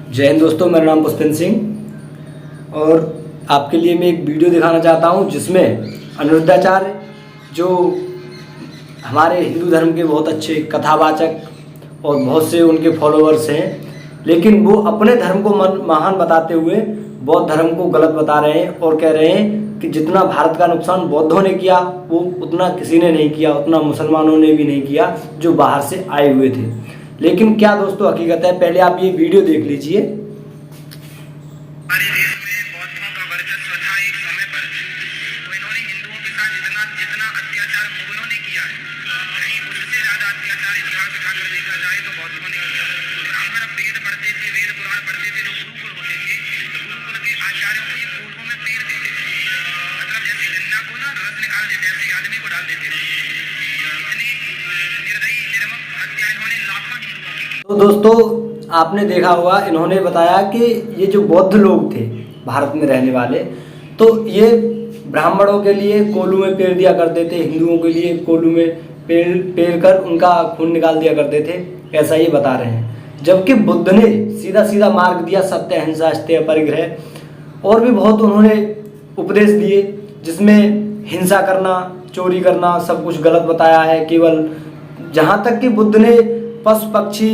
जय हिंद दोस्तों, मेरा नाम पुष्पेंद्र सिंह और आपके लिए मैं एक वीडियो दिखाना चाहता हूं जिसमें अनिरुद्धाचार्य जो हमारे हिंदू धर्म के बहुत अच्छे कथावाचक और बहुत से उनके फॉलोअर्स हैं, लेकिन वो अपने धर्म को महान बताते हुए बौद्ध धर्म को गलत बता रहे हैं और कह रहे हैं कि जितना भारत का नुकसान बौद्धों ने किया वो उतना किसी ने नहीं किया, उतना मुसलमानों ने भी नहीं किया जो बाहर से आए हुए थे। लेकिन क्या दोस्तों हकीकत है, पहले आप ये वीडियो देख लीजिए। हमारे देश में बौद्धों का वर्चस्व था एक समय पर, तो इन्होंने हिंदुओं के साथ जितना अत्याचार मुगलों ने किया है, कहीं उससे ज्यादा अत्याचार इतिहास उठाकर देखा जाए तो बौद्धों ने किया। ब्राह्मण वेद पढ़ते थे, वेद पुराण पढ़ते थे, जो गुरुकुल होते थे, गुरुकुल के आचार्यों को ये कोठों में पेड़ देते थे, मतलब जैसे गन्ना को ना रस निकाल देते ऐसे आदमी को डाल देते थे। इतनी निर्दयी निर्मम हत्या इन्होंने लाखों हिंदुओं की। तो दोस्तों आपने देखा होगा, इन्होंने बताया कि ये जो बौद्ध लोग थे भारत में रहने वाले, तो ये ब्राह्मणों के लिए कोलू में पेड़ दिया करते थे, हिंदुओं के लिए कोलू में पेड़ कर उनका खून निकाल दिया करते थे, ऐसा ये बता रहे हैं। जबकि बुद्ध ने सीधा सीधा मार्ग दिया, सत्य अहिंसा अस्तेय परिग्रह, और भी बहुत उन्होंने उपदेश दिए जिसमें हिंसा करना, चोरी करना सब कुछ गलत बताया है। केवल जहाँ तक कि बुद्ध ने पशु पक्षी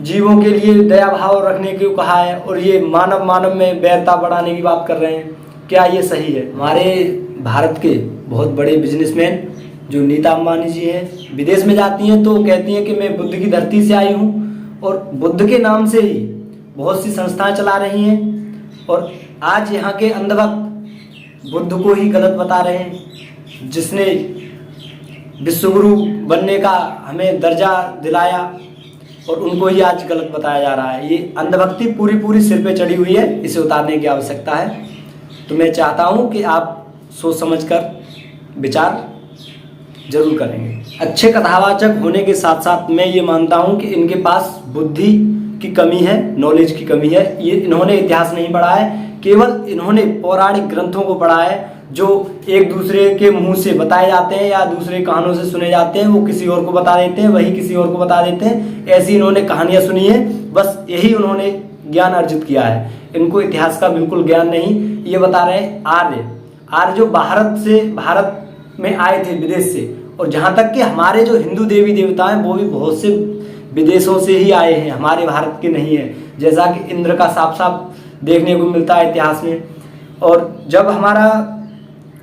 जीवों के लिए दया भाव रखने को कहा है, और ये मानव में बैरता बढ़ाने की बात कर रहे हैं। क्या ये सही है? हमारे भारत के बहुत बड़े बिजनेसमैन जो नीता अंबानी जी हैं, विदेश में जाती हैं तो कहती हैं कि मैं बुद्ध की धरती से आई हूँ, और बुद्ध के नाम से ही बहुत सी संस्थाएं चला रही हैं, और आज यहाँ के अंधभक्त बुद्ध को ही गलत बता रहे हैं, जिसने विश्वगुरु बनने का हमें दर्जा दिलाया, और उनको ही आज गलत बताया जा रहा है। ये अंधभक्ति पूरी सिर पे चढ़ी हुई है, इसे उतारने की आवश्यकता है। तो मैं चाहता हूँ कि आप सोच समझकर विचार जरूर करेंगे। अच्छे कथावाचक होने के साथ साथ मैं ये मानता हूँ कि इनके पास बुद्धि की कमी है, नॉलेज की कमी है। ये इन्होंने इतिहास नहीं पढ़ा है, केवल इन्होंने पौराणिक ग्रंथों को पढ़ा है जो एक दूसरे के मुंह से बताए जाते हैं या दूसरे कानों से सुने जाते हैं, वो किसी और को बता देते हैं, वही किसी और को बता देते हैं। ऐसी इन्होंने कहानियां सुनी है, बस यही उन्होंने ज्ञान अर्जित किया है। इनको इतिहास का बिल्कुल ज्ञान नहीं। ये बता रहे हैं आर्य जो भारत में आए थे विदेश से, और जहाँ तक कि हमारे जो हिंदू देवी देवता हैं वो भी बहुत से विदेशों से ही आए हैं, हमारे भारत के नहीं है। जैसा कि इंद्र का साफ साफ देखने को मिलता है इतिहास में। और जब हमारा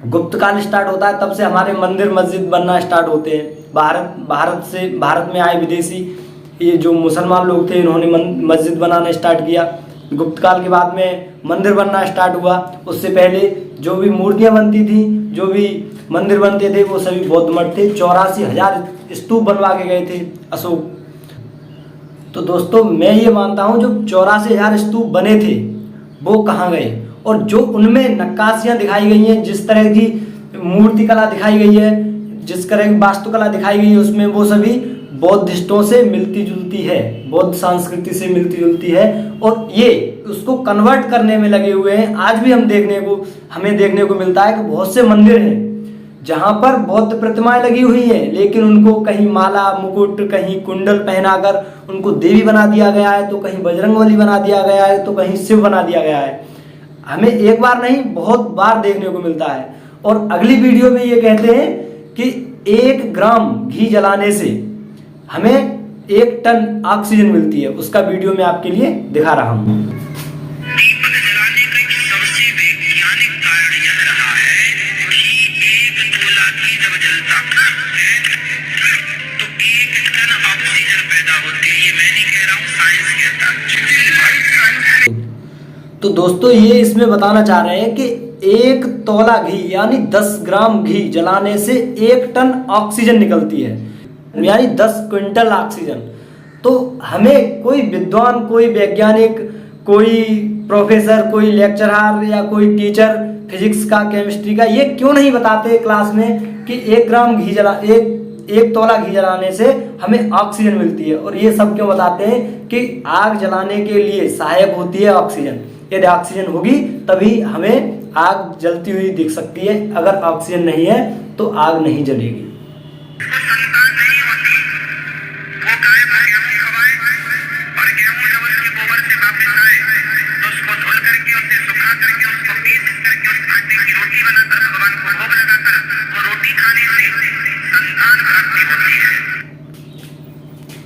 गुप्त काल स्टार्ट होता है तब से हमारे मंदिर मस्जिद बनना स्टार्ट होते हैं। भारत में आए विदेशी ये जो मुसलमान लोग थे, इन्होंने मस्जिद बनाना स्टार्ट किया। गुप्त काल के बाद में मंदिर बनना स्टार्ट हुआ। उससे पहले जो भी मूर्तियां बनती थी, जो भी मंदिर बनते थे, वो सभी बौद्ध मठ थे। 84,000 स्तूप बनवा के गए थे अशोक। तो दोस्तों मैं ये मानता हूँ जो 84,000 स्तूप बने थे वो कहाँ गए, और जो उनमें नक्काशियाँ दिखाई गई हैं, जिस तरह की मूर्ति कला दिखाई गई है, जिस तरह की वास्तुकला दिखाई गई है, उसमें वो सभी बौद्धिस्टों से मिलती जुलती है, बौद्ध संस्कृति से मिलती जुलती है, और ये उसको कन्वर्ट करने में लगे हुए हैं। आज भी हमें देखने को मिलता है कि बहुत से मंदिर हैं जहाँ पर बौद्ध प्रतिमाएं लगी हुई हैं, लेकिन उनको कहीं माला मुकुट, कहीं कुंडल पहनाकर उनको देवी बना दिया गया है, तो कहीं बजरंगबली बना दिया गया है, तो कहीं शिव बना दिया गया है। हमें एक बार नहीं बहुत बार देखने को मिलता है। और अगली वीडियो में ये कहते हैं कि 1 ग्राम घी जलाने से हमें 1 टन ऑक्सीजन मिलती है। उसका वीडियो मैं आपके लिए दिखा रहा हूँ। दीपक जलाने का एक सबसे वैज्ञानिक कारण यह रहा है कि 1 तोला घी जब जलता है तो 1 टन ऑक्सीजन पैदा होती है। ये मैं नहीं कह रहा हूँ, साइंस कहता है। तो दोस्तों ये इसमें बताना चाह रहे हैं कि 1 तोला घी यानी 10 ग्राम घी जलाने से 1 टन ऑक्सीजन निकलती है, यानी 10 क्विंटल ऑक्सीजन। तो हमें कोई विद्वान, कोई वैज्ञानिक, कोई प्रोफेसर, कोई लेक्चरर या कोई टीचर फिजिक्स का, केमिस्ट्री का, ये क्यों नहीं बताते क्लास में कि 1 तोला घी जलाने से हमें ऑक्सीजन मिलती है। और ये सब क्यों बताते हैं कि आग जलाने के लिए सहायक होती है ऑक्सीजन। यदि ऑक्सीजन होगी तभी हमें आग जलती हुई दिख सकती है, अगर ऑक्सीजन नहीं है तो आग नहीं जलेगी। संतान नहीं होती, वो गाय को गेहूं खवाए और गेहूं जब उसके गोबर से वापस आए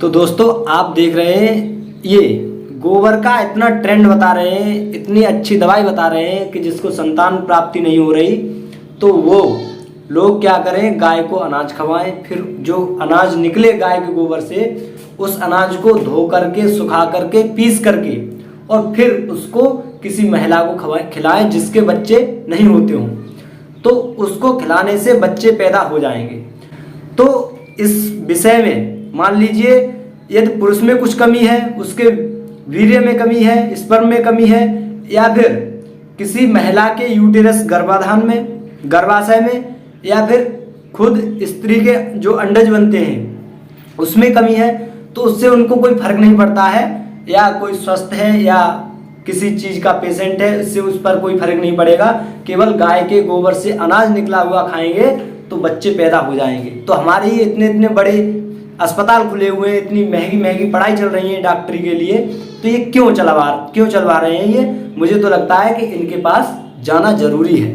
तो दोस्तों आप देख रहे हैं ये गोबर का इतना ट्रेंड बता रहे हैं, इतनी अच्छी दवाई बता रहे हैं कि जिसको संतान प्राप्ति नहीं हो रही तो वो लोग क्या करें, गाय को अनाज खवाएं, फिर जो अनाज निकले गाय के गोबर से उस अनाज को धो करके सुखा करके पीस करके और फिर उसको किसी महिला को खिलाएं जिसके बच्चे नहीं होते हों, तो उसको खिलाने से बच्चे पैदा हो जाएंगे। तो इस विषय में मान लीजिए यदि पुरुष में कुछ कमी है, उसके वीर्य में कमी है, स्पर्म में कमी है, या फिर किसी महिला के यूटेरस गर्भाधान में, गर्भाशय में, या फिर खुद स्त्री के जो अंडज बनते हैं उसमें कमी है, तो उससे उनको कोई फर्क नहीं पड़ता है, या कोई स्वस्थ है या किसी चीज़ का पेशेंट है, इससे उस पर कोई फर्क नहीं पड़ेगा। केवल गाय के गोबर से अनाज निकला हुआ खाएंगे तो बच्चे पैदा हो जाएंगे। तो हमारे ये इतने इतने बड़े अस्पताल खुले हुए हैं, इतनी महंगी महंगी पढ़ाई चल रही है डॉक्टरी के लिए, तो ये क्यों चलवा रहे हैं ये? मुझे तो लगता है कि इनके पास जाना जरूरी है।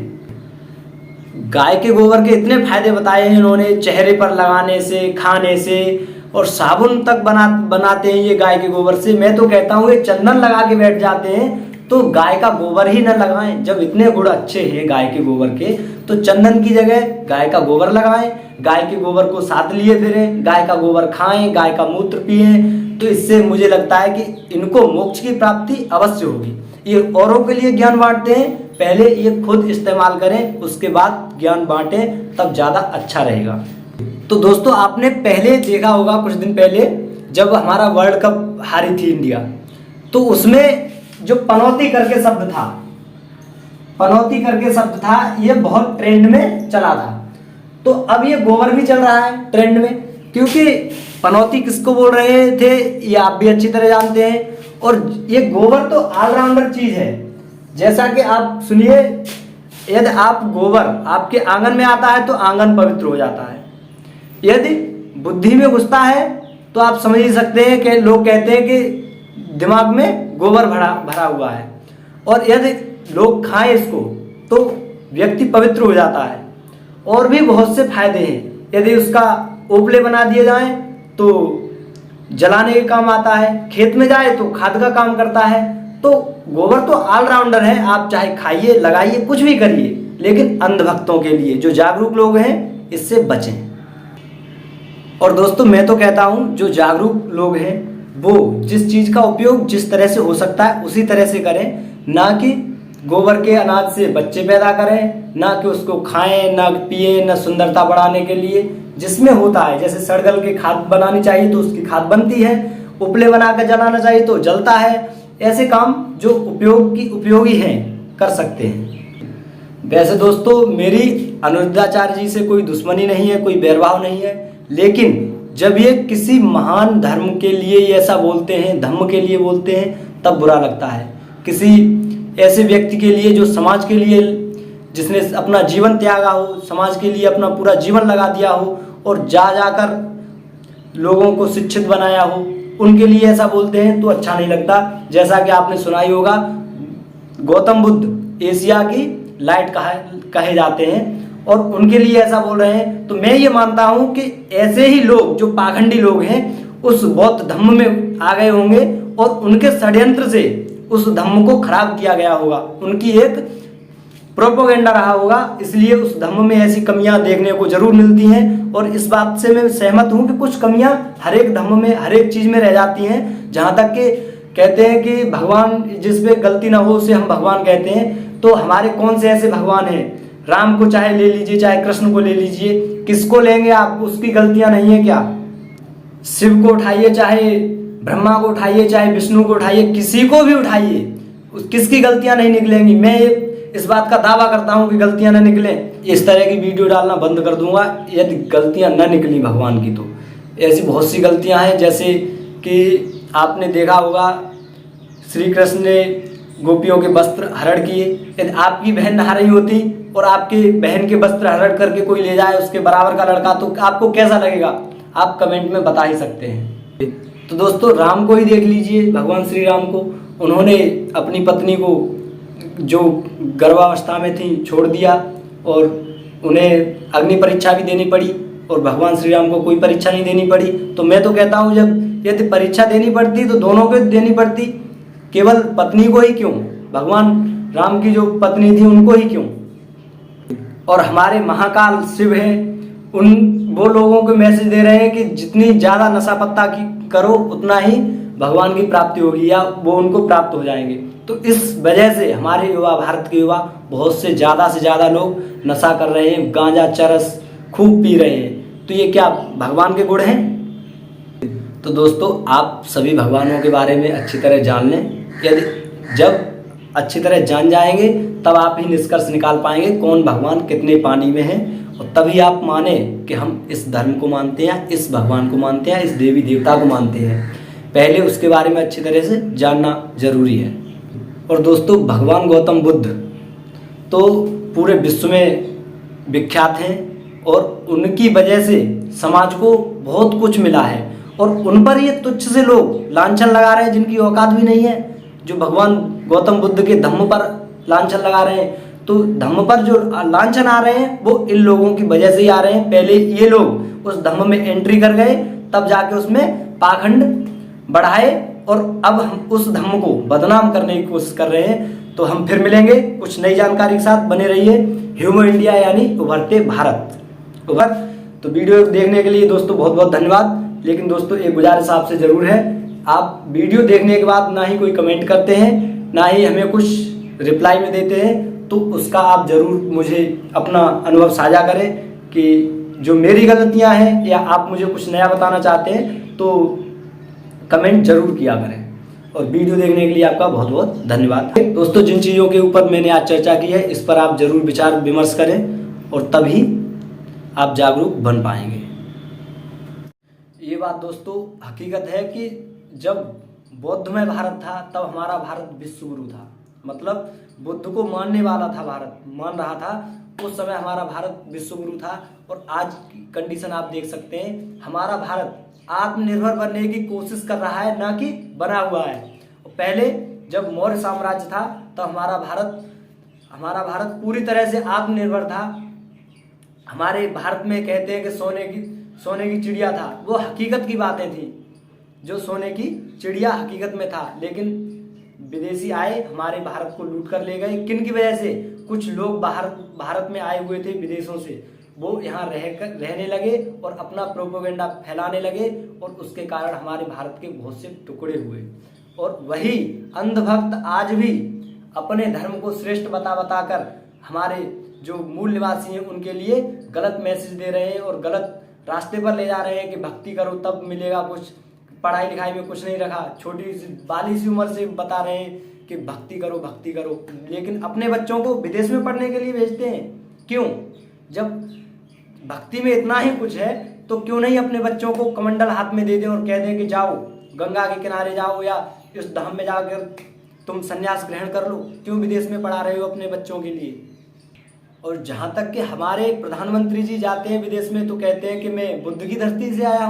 गाय के गोबर के इतने फायदे बताए हैं इन्होंने, चेहरे पर लगाने से, खाने से, और साबुन तक बनाते हैं ये गाय के गोबर से। मैं तो कहता हूँ ये चंदन लगा के बैठ जाते हैं तो गाय का गोबर ही न लगाएं। जब इतने गुण अच्छे हैं गाय के गोबर के तो चंदन की जगह गाय का गोबर लगाएं, गाय के गोबर को साथ लिए फिरें, गाय का गोबर खाएं, गाय का मूत्र पिएं। तो इससे मुझे लगता है कि इनको मोक्ष की प्राप्ति अवश्य होगी। ये औरों के लिए ज्ञान बांटते हैं, पहले ये खुद इस्तेमाल करें, उसके बाद ज्ञान बांटें, तब ज़्यादा अच्छा रहेगा। तो दोस्तों आपने पहले देखा होगा कुछ दिन पहले जब हमारा वर्ल्ड कप हारी थी इंडिया, तो उसमें जो पनौती करके शब्द था ये बहुत ट्रेंड में चला था। तो अब ये गोबर भी चल रहा है ट्रेंड में, क्योंकि पनौती किसको बोल रहे थे ये आप भी अच्छी तरह जानते हैं। और ये गोबर तो ऑलराउंडर चीज है। जैसा कि आप सुनिए, यदि आप गोबर आपके आंगन में आता है तो आंगन पवित्र हो जाता है। यदि बुद्धि में घुसता है तो आप समझ ही सकते हैं कि लोग कहते हैं कि दिमाग में गोबर भरा हुआ है, और यदि लोग खाएं इसको तो व्यक्ति पवित्र हो जाता है। और भी बहुत से फायदे हैं। यदि उसका उपले बना दिए जाएं तो जलाने के काम आता है, खेत में जाए तो खाद का काम करता है। तो गोबर तो ऑलराउंडर है, आप चाहे खाइए, लगाइए, कुछ भी करिए, लेकिन अंधभक्तों के लिए, जो जागरूक लोग हैं, इससे बचें। और दोस्तों मैं तो कहता हूं जो जागरूक लोग हैं वो जिस चीज़ का उपयोग जिस तरह से हो सकता है उसी तरह से करें, ना कि गोबर के अनाज से बच्चे पैदा करें, ना कि उसको खाएं, ना पिए, ना सुंदरता बढ़ाने के लिए। जिसमें होता है, जैसे सड़गल की खाद बनानी चाहिए तो उसकी खाद बनती है, उपले बना कर जलाना चाहिए तो जलता है। ऐसे काम जो उपयोगी हैं कर सकते हैं। वैसे दोस्तों मेरी अनिरुद्धाचार्य जी से कोई दुश्मनी नहीं है, कोई बैरभाव नहीं है, लेकिन जब ये किसी महान धर्म के लिए ये ऐसा बोलते हैं, धम्म के लिए बोलते हैं, तब बुरा लगता है। किसी ऐसे व्यक्ति के लिए जो समाज के लिए, जिसने अपना जीवन त्यागा हो, समाज के लिए अपना पूरा जीवन लगा दिया हो और जाकर लोगों को शिक्षित बनाया हो, उनके लिए ऐसा बोलते हैं तो अच्छा नहीं लगता। जैसा कि आपने सुना ही होगा, गौतम बुद्ध एशिया की लाइट कहे जाते हैं, और उनके लिए ऐसा बोल रहे हैं। तो मैं ये मानता हूं कि ऐसे ही लोग जो पाखंडी लोग हैं उस बौद्ध धम्म में आ गए होंगे और उनके षड्यंत्र से उस धम्म को खराब किया गया होगा, उनकी एक प्रोपोगेंडा रहा होगा, इसलिए उस धम्म में ऐसी कमियां देखने को जरूर मिलती हैं। और इस बात से मैं सहमत हूं कि कुछ कमियां हर एक धम्म में, हर एक चीज में रह जाती हैं। जहां तक कि कहते हैं कि भगवान जिस पे गलती ना हो उसे हम भगवान कहते हैं। तो हमारे कौन से ऐसे भगवान हैं? राम को चाहे ले लीजिए, चाहे कृष्ण को ले लीजिए, किसको लेंगे आप? उसकी गलतियां नहीं है क्या? शिव को उठाइए, चाहे ब्रह्मा को उठाइए, चाहे विष्णु को उठाइए, किसी को भी उठाइए, किसकी गलतियां नहीं निकलेंगी? मैं इस बात का दावा करता हूं कि गलतियां न निकलें। इस तरह की वीडियो डालना बंद कर दूंगा यदि गलतियां न निकली भगवान की। तो ऐसी बहुत सी गलतियां हैं, जैसे कि आपने देखा होगा श्री कृष्ण ने गोपियों के वस्त्र हरण किए। यदि आपकी बहन नहा रही होती और आपके बहन के वस्त्र हरण करके कोई ले जाए उसके बराबर का लड़का, तो आपको कैसा लगेगा? आप कमेंट में बता ही सकते हैं। तो दोस्तों राम को ही देख लीजिए, भगवान श्री राम को, उन्होंने अपनी पत्नी को जो गर्भावस्था में थी छोड़ दिया और उन्हें अग्नि परीक्षा भी देनी पड़ी, और भगवान श्री राम को कोई परीक्षा नहीं देनी पड़ी। तो मैं तो कहता हूँ जब यदि परीक्षा देनी पड़ती तो दोनों को देनी पड़ती, केवल पत्नी को ही क्यों? भगवान राम की जो पत्नी थी उनको ही क्यों? और हमारे महाकाल शिव हैं, वो लोगों को मैसेज दे रहे हैं कि जितनी ज़्यादा नशा पत्ता की करो उतना ही भगवान की प्राप्ति होगी या वो उनको प्राप्त हो जाएंगे। तो इस वजह से हमारे युवा, भारत के युवा बहुत से ज़्यादा लोग नशा कर रहे हैं, गांजा चरस खूब पी रहे हैं। तो ये क्या भगवान के गुण हैं? तो दोस्तों, आप सभी भगवानों के बारे में अच्छी तरह जान लें। यदि जब अच्छी तरह जान जाएंगे तब आप ही निष्कर्ष निकाल पाएंगे कौन भगवान कितने पानी में है, और तभी आप माने कि हम इस धर्म को मानते हैं, इस भगवान को मानते हैं, इस देवी देवता को मानते हैं। पहले उसके बारे में अच्छी तरह से जानना जरूरी है। और दोस्तों, भगवान गौतम बुद्ध तो पूरे विश्व में विख्यात हैं और उनकी वजह से समाज को बहुत कुछ मिला है, और उन पर ये तुच्छ से लोग लांछन लगा रहे हैं जिनकी औकात भी नहीं है, जो भगवान गौतम बुद्ध के धम्म पर लांछन लगा रहे हैं। तो धम्म पर जो लांछन आ रहे हैं वो इन लोगों की वजह से ही आ रहे हैं। पहले ये लोग उस धम्म में एंट्री कर गए, तब जाके उसमें पाखंड बढ़ाए, और अब हम उस धम्म को बदनाम करने की कोशिश कर रहे हैं। तो हम फिर मिलेंगे कुछ नई जानकारी के साथ। बने रहिए ह्यूमो इंडिया यानी उभरते भारत। तो वीडियो देखने के लिए दोस्तों बहुत बहुत धन्यवाद। लेकिन दोस्तों, एक गुजारिश आपसे जरूर है, आप वीडियो देखने के बाद ना ही कोई कमेंट करते हैं, ना ही हमें कुछ रिप्लाई में देते हैं, तो उसका आप जरूर मुझे अपना अनुभव साझा करें कि जो मेरी गलतियां हैं या आप मुझे कुछ नया बताना चाहते हैं तो कमेंट जरूर किया करें। और वीडियो देखने के लिए आपका बहुत बहुत धन्यवाद। दोस्तों, जिन चीज़ों के ऊपर मैंने आज चर्चा की है इस पर आप जरूर विचार विमर्श करें और तभी आप जागरूक बन पाएंगे। ये बात दोस्तों हकीकत है कि जब बौद्धमय भारत था तब हमारा भारत विश्व गुरु था, मतलब बुद्ध को मानने वाला था, भारत मान रहा था। उस समय हमारा भारत विश्व गुरु था। और आज की कंडीशन आप देख सकते हैं, हमारा भारत आत्मनिर्भर बनने की कोशिश कर रहा है, ना कि बना हुआ है। पहले जब मौर्य साम्राज्य था तब हमारा भारत पूरी तरह से आत्मनिर्भर था। हमारे भारत में कहते हैं कि सोने की चिड़िया था, वो हकीकत की बातें थी, जो सोने की चिड़िया हकीकत में था। लेकिन विदेशी आए, हमारे भारत को लूट कर ले गए। किन की वजह से? कुछ लोग भारत में आए हुए थे विदेशों से, वो यहाँ रहने लगे और अपना प्रोपेगेंडा फैलाने लगे, और उसके कारण हमारे भारत के बहुत से टुकड़े हुए। और वही अंधभक्त आज भी अपने धर्म को श्रेष्ठ बता कर हमारे जो मूल निवासी हैं उनके लिए गलत मैसेज दे रहे हैं और गलत रास्ते पर ले जा रहे हैं कि भक्ति करो तब मिलेगा कुछ, पढ़ाई लिखाई में कुछ नहीं रखा। छोटी सी बाली सी उम्र से बता रहे हैं कि भक्ति करो, लेकिन अपने बच्चों को विदेश में पढ़ने के लिए भेजते हैं। क्यों? जब भक्ति में इतना ही कुछ है तो क्यों नहीं अपने बच्चों को कमंडल हाथ में दे दें और कह दें कि जाओ गंगा के किनारे जाओ या इस धाम में जाकर तुम संन्यास ग्रहण कर लो। क्यों विदेश में पढ़ा रहे हो अपने बच्चों के लिए? और जहाँ तक कि हमारे प्रधानमंत्री जी जाते हैं विदेश में तो कहते हैं कि मैं बुद्ध की धरती से आया हूँ।